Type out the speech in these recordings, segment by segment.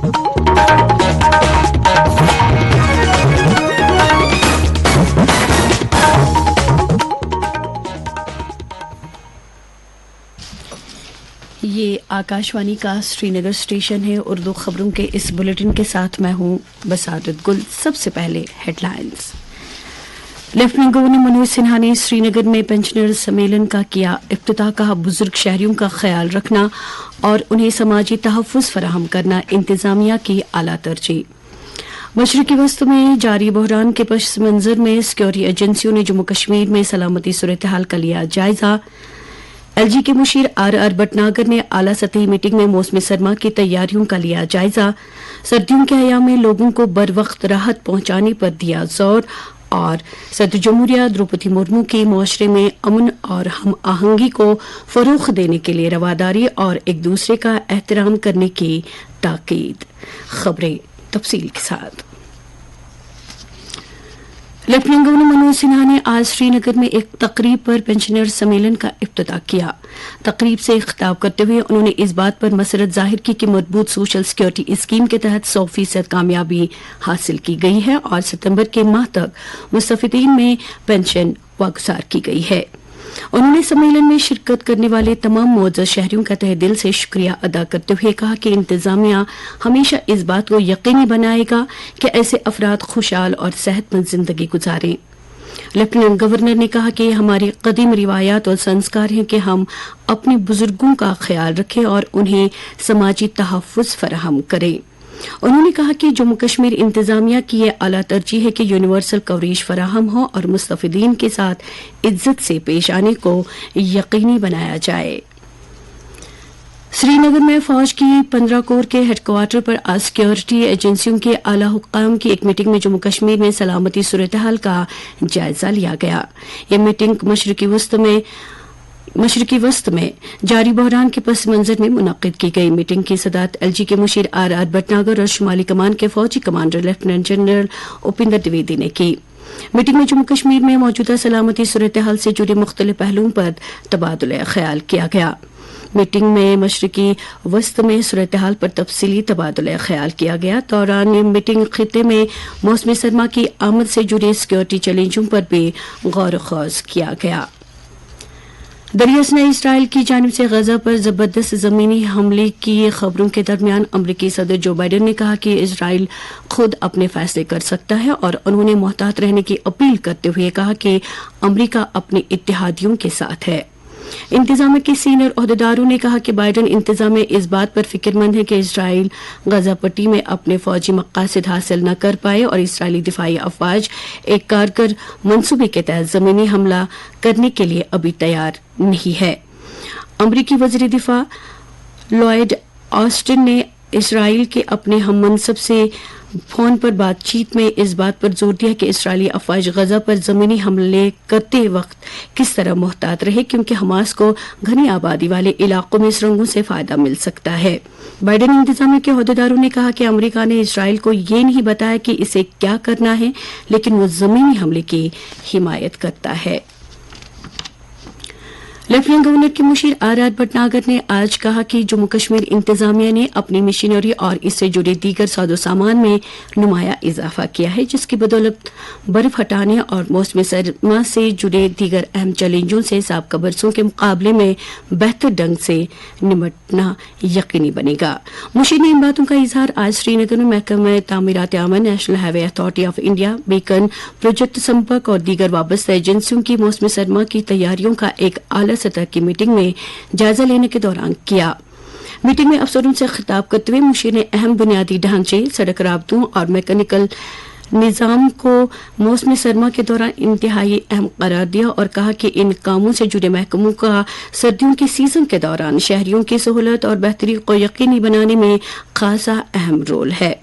یہ آکاشوانی کا سری نگر اسٹیشن ہے۔ اردو خبروں کے اس بلیٹن کے ساتھ میں ہوں بسارت گل۔ سب سے پہلے headlines. Lieutenant governor Manoj Sinha نے سری نگر میں پینشنر سمیلن کا کیا افتتاح۔ کہا بزرگ شہریوں کا خیال رکھنا اور انہیں سماجی تحفظ فراہم کرنا انتظامیہ کی اعلیٰ ترجیح۔ مشرقی وسط میں جاری بحران کے پس منظر میں سیکورٹی ایجنسیوں نے جموں کشمیر میں سلامتی صورتحال کا لیا جائزہ۔ ایل جی کے مشیر آر آر بٹناگر نے اعلیٰ سطحی میٹنگ میں موسم سرما کی تیاریوں کا لیا جائزہ۔ سردیوں کے ایام میں لوگوں کو بروقت راحت پہنچانے پر دیا زور۔ اور صدر جمہوریہ دروپدی مرمو کی معاشرے میں امن اور ہم آہنگی کو فروغ دینے کے لیے رواداری اور ایک دوسرے کا احترام کرنے کی تاکید۔ خبریں تفصیل کے ساتھ۔ لیفٹیننٹ گورنر منوج سنہا نے آج سری نگر میں ایک تقریب پر پینشنر سمیلن کا افتتاح کیا۔ تقریب سے خطاب کرتے ہوئے انہوں نے اس بات پر مسرت ظاہر کی کہ مضبوط سوشل سیکورٹی اسکیم کے تحت 100% کامیابی حاصل کی گئی ہے اور ستمبر کے ماہ تک مستفیدین میں پینشن واگزار کی گئی ہے۔ انہوں نے سمیلن میں شرکت کرنے والے تمام معزز شہریوں کا تہہ دل سے شکریہ ادا کرتے ہوئے کہا کہ انتظامیہ ہمیشہ اس بات کو یقینی بنائے گا کہ ایسے افراد خوشحال اور صحت مند زندگی گزاریں۔ لیفٹیننٹ گورنر نے کہا کہ یہ ہماری قدیم روایات اور سنسکار ہیں کہ ہم اپنے بزرگوں کا خیال رکھیں اور انہیں سماجی تحفظ فراہم کریں۔ انہوں نے کہا کہ جموں کشمیر انتظامیہ کی یہ اعلیٰ ترجیح ہے کہ یونیورسل کوریج فراہم ہو اور مستفیدین کے ساتھ عزت سے پیش آنے کو یقینی بنایا جائے۔ سری نگر میں فوج کی 15 کور کے ہیڈ کوارٹر پر آج سیکورٹی ایجنسیوں کے اعلیٰ حکام کی ایک میٹنگ میں جموں کشمیر میں سلامتی صورتحال کا جائزہ لیا گیا۔ یہ میٹنگ مشرقی وسط میں جاری بحران کے پس منظر میں منعقد کی گئی۔ میٹنگ کی صدارت ایل جی کے مشیر آر آر بٹناگر اور شمالی کمان کے فوجی کمانڈر لیفٹیننٹ جنرل اپیندر دویدی نے کی۔ میٹنگ میں جموں کشمیر میں موجودہ سلامتی صورتحال سے جڑے مختلف پہلوؤں پر تبادلہ خیال کیا گیا۔ میٹنگ میں مشرقی وسط میں صورتحال پر تفصیلی تبادلہ خیال کیا گیا۔ دوران میٹنگ خطے میں موسم سرما کی آمد سے جڑے سیکورٹی چیلنجوں پر بھی غور و خوض کیا گیا۔ دریاسنا اسرائیل کی جانب سے غزہ پر زبردست زمینی حملے کی خبروں کے درمیان امریکی صدر جو بائیڈن نے کہا کہ اسرائیل خود اپنے فیصلے کر سکتا ہے اور انہوں نے محتاط رہنے کی اپیل کرتے ہوئے کہا کہ امریکہ اپنے اتحادیوں کے ساتھ ہے۔ انتظامیہ کے سینئر عہدیداروں نے کہا کہ بائیڈن انتظامیہ اس بات پر فکر مند ہے کہ اسرائیل غزہ پٹی میں اپنے فوجی مقاصد حاصل نہ کر پائے اور اسرائیلی دفاعی افواج ایک کارگر منصوبے کے تحت زمینی حملہ کرنے کے لیے ابھی تیار نہیں ہے۔ امریکی وزیر دفاع لوئڈ آسٹن نے اسرائیل کے اپنے ہم منصب سے فون پر بات چیت میں اس بات پر زور دیا کہ اسرائیلی افواج غزہ پر زمینی حملے کرتے وقت کس طرح محتاط رہے کیونکہ حماس کو گھنی آبادی والے علاقوں میں سرنگوں سے فائدہ مل سکتا ہے۔ بائیڈن انتظامیہ کے عہدیداروں نے کہا کہ امریکہ نے اسرائیل کو یہ نہیں بتایا کہ اسے کیا کرنا ہے لیکن وہ زمینی حملے کی حمایت کرتا ہے۔ لیفٹیننٹ گورنر کے مشیر آر آر بٹناگر نے آج کہا کہ جموں کشمیر انتظامیہ نے اپنی مشینری اور اس سے جڑے دیگر ساز و سامان میں نمایاں اضافہ کیا ہے جس کی بدولت برف ہٹانے اور موسم سرما سے جڑے دیگر اہم چیلنجوں سے سابقہ برسوں کے مقابلے میں بہتر ڈھنگ سے نمٹنا یقینی بنے گا۔ مشیر نے ان باتوں کا اظہار آج سری نگر میں محکمہ تعمیرات عامہ National Highway Authority of India Beacon Project Sampark اور دیگر وابستہ ایجنسیوں کی موسم سرما کی تیاریوں کا ایک اعلیٰ سطح کی میٹنگ میں جائزہ لینے کے دوران کیا۔ میٹنگ میں افسروں سے خطاب کرتے ہوئے مشیر نے اہم بنیادی ڈھانچے، سڑک رابطوں اور میکینیکل نظام کو موسم سرما کے دوران انتہائی اہم قرار دیا اور کہا کہ ان کاموں سے جڑے محکموں کا سردیوں کے سیزن کے دوران شہریوں کی سہولت اور بہتری کو یقینی بنانے میں خاصا اہم رول ہے۔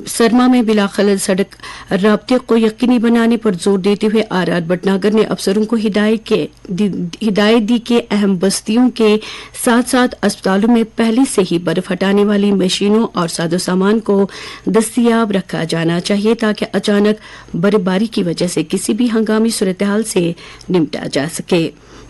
سرما میں بلا خلل سڑک رابطے کو یقینی بنانے پر زور دیتے ہوئے آر آر بٹناگر نے افسروں کو ہدایت دی کہ اہم بستیوں کے ساتھ ساتھ اسپتالوں میں پہلے سے ہی برف ہٹانے والی مشینوں اور ساز و سامان کو دستیاب رکھا جانا چاہیے تاکہ اچانک برف باری کی وجہ سے کسی بھی ہنگامی صورتحال سے نمٹا جا سکے۔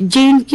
JNK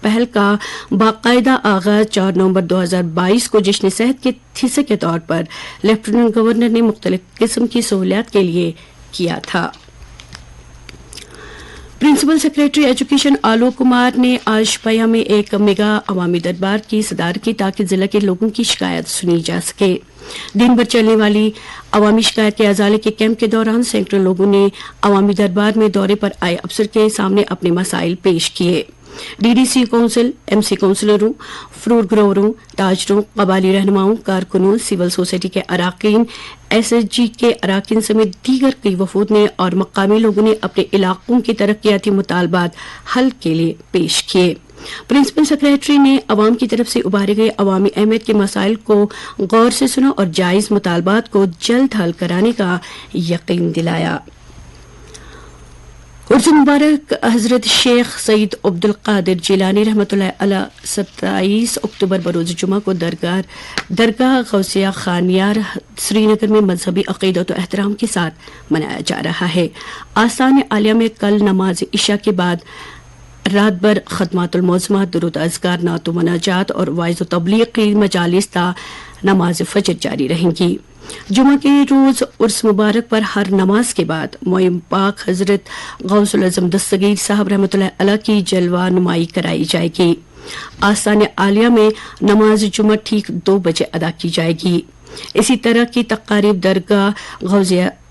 پہل کا باقاعدہ آغاز 4 نومبر 2022 کو جشن صحت کے حصے کے طور پر لیفٹیننٹ گورنر نے مختلف قسم کی سہولیات کے لیے کیا تھا۔ Principal secretary education Alok Kumar نے آج پیا میں ایک میگا عوامی دربار کی صدارت کی تاکہ ضلع کے لوگوں کی شکایت سنی جا سکے۔ دن بھر چلنے والی عوامی شکایت کے ازالے کے کیمپ کے دوران سینکڑوں لوگوں نے عوامی دربار میں دورے پر آئے افسر کے سامنے اپنے مسائل پیش کیے۔ D D C council, M C کونسلروں، فروٹ گرووروں، تاجروں، قبائلی رہنماؤں، کارکنوں، سول سوسائٹی کے اراکین، ایس ایس جی کے اراکین سمیت دیگر کئی وفود نے اور مقامی لوگوں نے اپنے علاقوں کی ترقیاتی مطالبات حل کے لیے پیش کیے۔ پرنسپل سیکریٹری نے عوام کی طرف سے ابھارے گئے عوامی اہمیت کے مسائل کو غور سے سنا اور جائز مطالبات کو جلد حل کرانے کا یقین دلایا۔ عرس مبارک حضرت شیخ سید عبد القادر جیلانی رحمۃ اللہ علیہ 27 اکتوبر بروز جمعہ کو درگاہ غوثیہ خانیار سری نگر میں مذہبی عقیدت و احترام کے ساتھ منایا جا رہا ہے۔ آستان عالیہ میں کل نماز عشاء کے بعد رات بھر خدمات المعظمات، درود اذکار، نعت و مناجات اور وعظ و تبلیغ کی مجالس تا نماز فجر جاری رہیں گی۔ جمعہ کے روز عرس مبارک پر ہر نماز کے بعد معین پاک حضرت غوث العظم دستگیر صاحب رحمۃ اللہ علیہ کی جلوہ نمائی کرائی جائے گی۔ آستان عالیہ میں نماز جمعہ ٹھیک 2 بجے ادا کی جائے گی۔ اسی طرح کی تقاریب درگاہ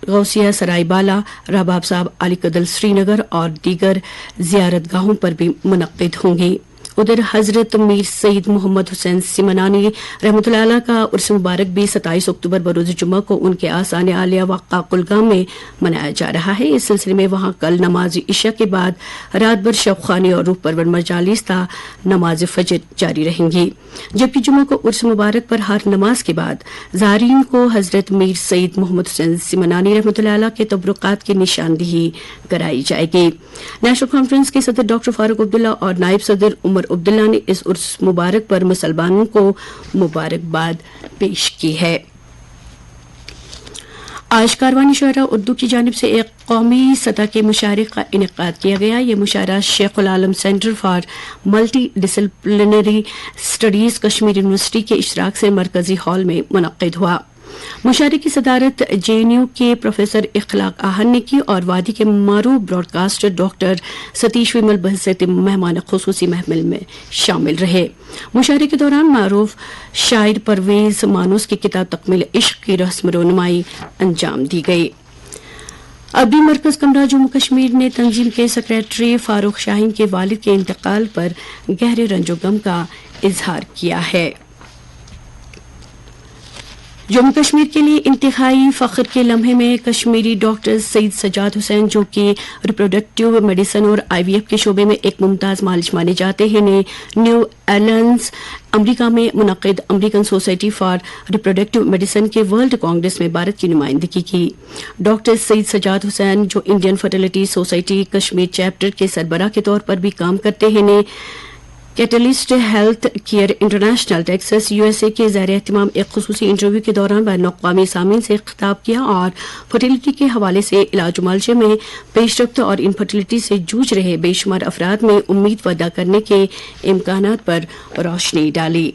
غوثیہ سرائی بالا، رباب صاحب علی کدل سری نگر اور دیگر زیارت گاہوں پر بھی منعقد ہوں گی۔ ادھر حضرت میر سید محمد حسین سمنانی رحمۃ اللہ علیہ کا عرس مبارک بھی 27 اکتوبر بروز جمعہ کو ان کے آستان عالیہ واقع کلگام میں منایا جا رہا ہے۔ اس سلسلے میں وہاں کل نماز عشاء کے بعد رات بھر شب خوانی اور روح پرور مجالس تا نماز فجر جاری رہیں گی، جبکہ جمعہ کو عرس مبارک پر ہر نماز کے بعد زائرین کو حضرت میر سید محمد حسین سمنانی رحمۃ اللہ علیہ کے تبرکات کی نشاندہی کرائی جائے گی۔ نیشنل کانفرنس کے صدر ڈاکٹر فاروق عبداللہ اور نائب صدر عمر عبداللہ نے اس عرس مبارک پر مسلمانوں کو مبارکباد پیش کی ہے۔ آج کاروانی شعراء اردو کی جانب سے ایک قومی سطح کے مشاعرے کا انعقاد کیا گیا۔ یہ مشاعرہ شیخ العالم centre for multi disciplinary studies Kashmir university کے اشتراک سے مرکزی ہال میں منعقد ہوا۔ مشاعرے کی صدارت جے این یو کے پروفیسر اخلاق آہن نے کی اور وادی کے معروف براڈ کاسٹر ڈاکٹر ستیش ومل بحیثیت مہمان خصوصی محفل میں شامل رہے۔ مشاعرے کے دوران معروف شاعر پرویز مانوس کی کتاب تکمیل عشق کی رسم رونمائی انجام دی گئی۔ ابھی مرکز کمرہ جموں کشمیر نے تنظیم کے سیکریٹری فاروق شاہین کے والد کے انتقال پر گہرے رنج و غم کا اظہار کیا ہے۔ جموں کشمیر کے لیے انتہائی فخر کے لمحے میں کشمیری ڈاکٹر سید سجاد حسین، جو کہ ریپروڈکٹیو میڈیسن اور آئی وی ایف کے شعبے میں ایک ممتاز مالج مانے جاتے ہیں، نے نیو ایلنز امریکہ میں منعقد American society for reproductive medicine کے ورلڈ کانگریس میں بھارت کی نمائندگی کی۔ ڈاکٹر سید سجاد حسین، جو Indian fertility society Kashmir chapter کے سربراہ کے طور پر بھی کام کرتے ہیں، نے catalyst health care international Texas U S A کے زیر اہتمام ایک خصوصی انٹرویو کے دوران بین الاقوامی سامعین سے خطاب کیا اور فرٹیلٹی کے حوالے سے علاج و معالجے میں پیش رفت اور انفرٹیلٹی سے جوجھ رہے بے شمار افراد میں امید پیدا کرنے کے امکانات پر روشنی ڈالی۔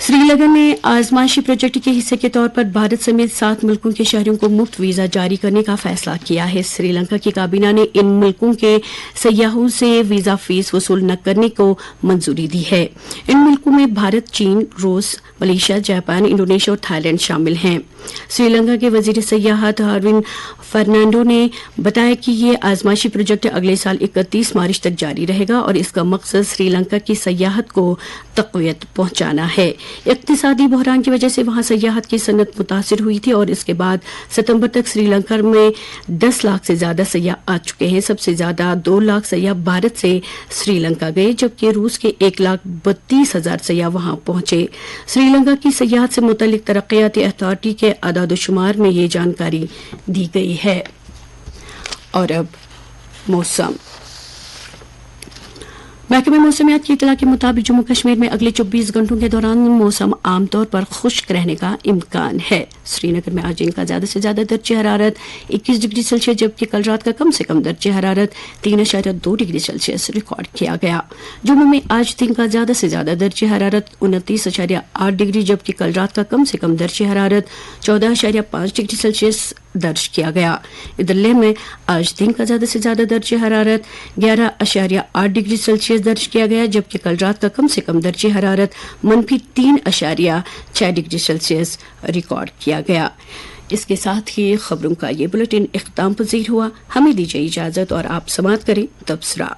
سری لنکا نے آزمائشی پروجیکٹ کے حصے کے طور پر بھارت سمیت 7 ملکوں کے شہریوں کو مفت ویزا جاری کرنے کا فیصلہ کیا ہے۔ سری لنکا کی کابینہ نے ان ملکوں کے سیاحوں سے ویزا فیس وصول نہ کرنے کو منظوری دی ہے۔ ان ملکوں میں بھارت، چین، روس، ملیشیا، جاپان، انڈونیشیا اور تھائی لینڈ شامل ہیں۔ سری لنکا کے وزیر سیاحت ہارون فرنانڈو نے بتایا کہ یہ آزمائشی پروجیکٹ اگلے سال 31 مارچ تک جاری رہے گا اور اس کا مقصد سری لنکا کی سیاحت کو تقویت پہنچانا ہے۔ اقتصادی بحران کی وجہ سے وہاں سیاحت کی صنعت متاثر ہوئی تھی اور اس کے بعد ستمبر تک سری لنکا میں 10 لاکھ سے زیادہ سیاح آ چکے ہیں۔ سب سے زیادہ 2 لاکھ سیاح بھارت سے سری لنکا گئے، جبکہ روس کے 1,32,000 سیاح وہاں پہنچے۔ سری لنکا کی سیاحت سے متعلق ترقیاتی اتھارٹی کے اعداد و شمار میں یہ جانکاری دی گئی ہے۔ اور اب موسم محکمہ موسمیات کی اطلاع کے مطابق جموں کشمیر میں اگلے 24 گھنٹوں کے دوران موسم عام طور پر خشک رہنے کا امکان ہے. سری نگر میں آج دن کا زیادہ سے زیادہ درجہ حرارت 21 ڈگری سیلسیس جبکہ کل رات کا کم سے کم درجہ حرارت 3.2 ڈگری سیلسیس ریکارڈ کیا گیا. جموں میں آج دن کا زیادہ سے زیادہ درجہ حرارت 29.8 ڈگری جبکہ کل رات کا کم سے کم درجہ حرارت 14.5 ڈگری سیلسیس درج کیا گیا. ادھر لیہ میں آج دن کا زیادہ سے زیادہ درجہ حرارت 11.8 ڈگری سیلسیس درج کیا گیا جبکہ کل رات کا کم سے کم درجہ حرارت -3.6 ڈگری سیلسیس ریکارڈ کیا گیا. اس کے ساتھ ہی خبروں کا یہ بلیٹن اختتام پذیر ہوا. ہمیں دیجیے اجازت اور آپ سماعت کریں تبصرہ.